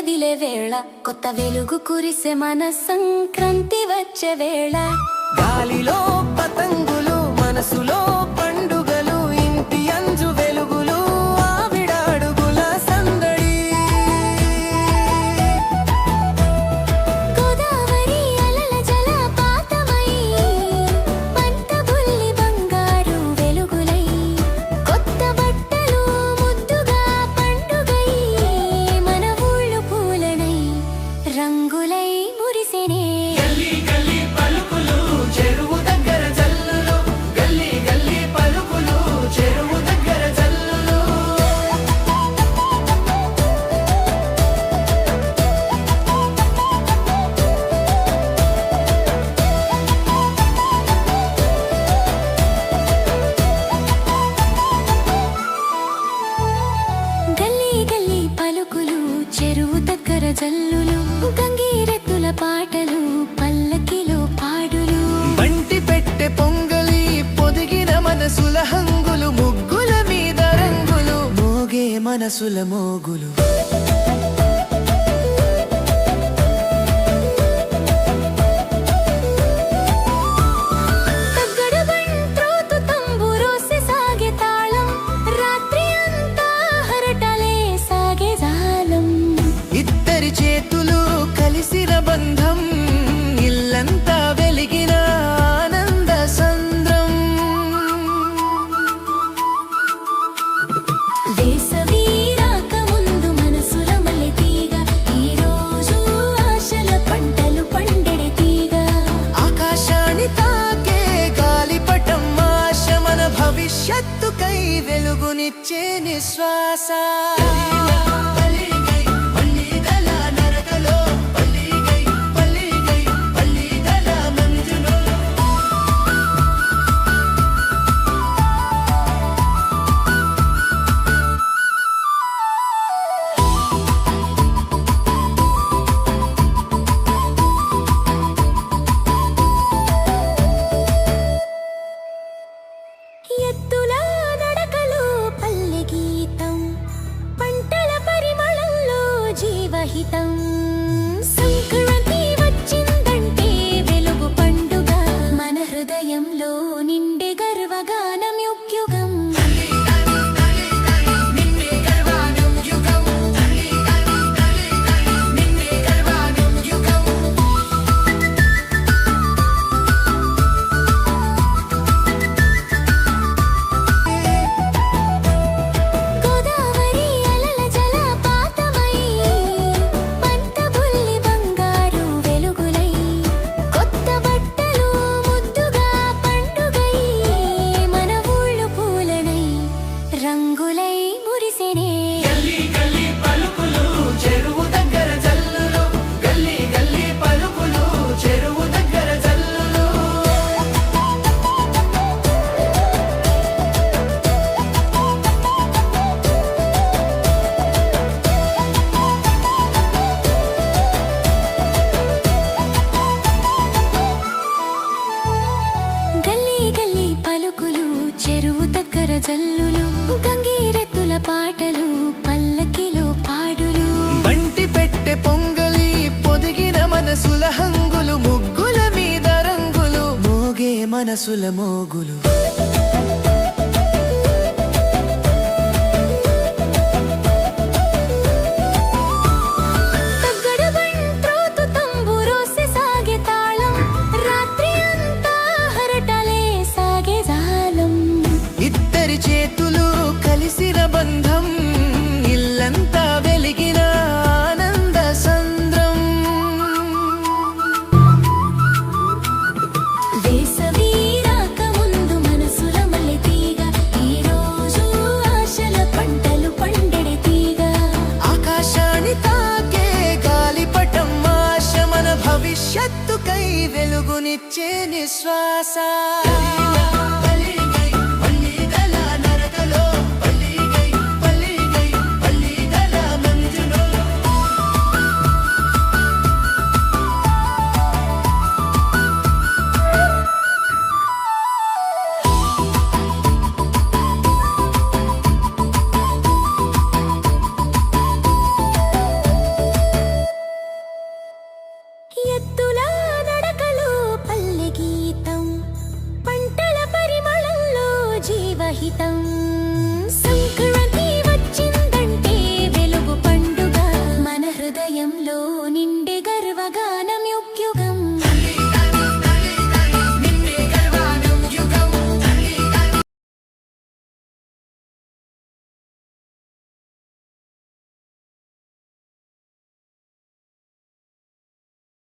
కదిలే వేళ, కొత్త వెలుగు కురిసే మన సంక్రాంతి వచ్చే వేళ. గాలిలో పతంగులు, మనసులో పండుగలు, ఇంటి అంజు వెలుగులు, ఆవిడాడుగుల సందడి. గోదావరి అలల జలపాతమై, పంట బుల్లి బంగారు వెలుగులై, కొత్త బట్టలు ముద్దుగా పండుగై, మన ఊళ్ళు పూలనై రంగులై మురిసెనే. గల్లీ గల్లీ పలుకులు, చెరువు దగ్గర జల్లులు, గల్లీ గల్లీ పలుకులు, చెరువు దగ్గర జల్లులు. గల్లీ గల్లీ పలుకులు, చెరువు దగ్గర జల్లులు, గంగిరెద్దుల పాటలు, పల్లకిలో పాడులు. బంటి పెట్టె పొంగలి, పొదిగిన మనసుల హంగులు, ముగ్గుల మీద రంగులు, మోగే మనసుల మోగులు. తగ్గడు బంట్రోతు తంబురోసె సాగే తాళం, రాత్రి అంతా హరటలే సాగే జాలం. ఇద్దరి చేతులు కలిసిన బంధం, ఇల్లంతా వెలిగిన ఆనంద సంద్రం. వేసవి రాకముందు మనసుల మల్లె తీగ, ఈ రోజు ఆశల పంటలు పండెడి తీగ. ఆకాశాన్ని తాకే గాలిపటం ఆశ, మన భవిష్యత్తుకై వెలుగునిచ్చే నిశ్వాస. ఎత్తుల నడకలో పల్లె గీతం, పంటల పరిమళంలో జీవహితం. సంక్రాంతి వచ్చిందంటే వెలుగు పండుగ, మన హృదయంలో నిండే గర్వగానం యుగ్యుగం. గోదావరి అలల జలపాతమై, పంట బుల్లి బంగారు వెలుగులై, కొత్త బట్టలు ముద్దుగా పండుగై, మన ఊళ్ళు పూలనై రంగులై మురిసెనే. గల్లీ గల్లీ పలుకులు, చెరువు దగ్గర జల్లులు, గల్లీ గల్లీ పలుకులు, చెరువు దగ్గర జల్లులు. గల్లీ గల్లీ పలుకులు, చెరువు దగ్గర జల్లులు, గంగిరెద్దుల పాటలు, పల్లకిలో పాడులు. బంటి పెట్టె పొంగలి, పొదిగిన మనసుల హంగులు, ముగ్గుల మీద రంగులు, మోగే మనసుల మోగులు. తగ్గడు బంట్రోతు తంబురోసె సాగే తాళం, రాత్రి అంతా హరటలే సాగే జాలం. ఇద్దరి చేతులు కలిసిన బంధం, ఇల్లంతా వెలిగిన ఆనంద సంద్రం. వేసవి రాకముందు మనసుల మల్లె తీగ, ఈ రోజు ఆశల పంటలు పండెడి తీగ. ఆకాశాన్ని తాకే గాలిపటం ఆశ, మన భవిష్యత్తుకై వెలుగునిచ్చే నిశ్వాస.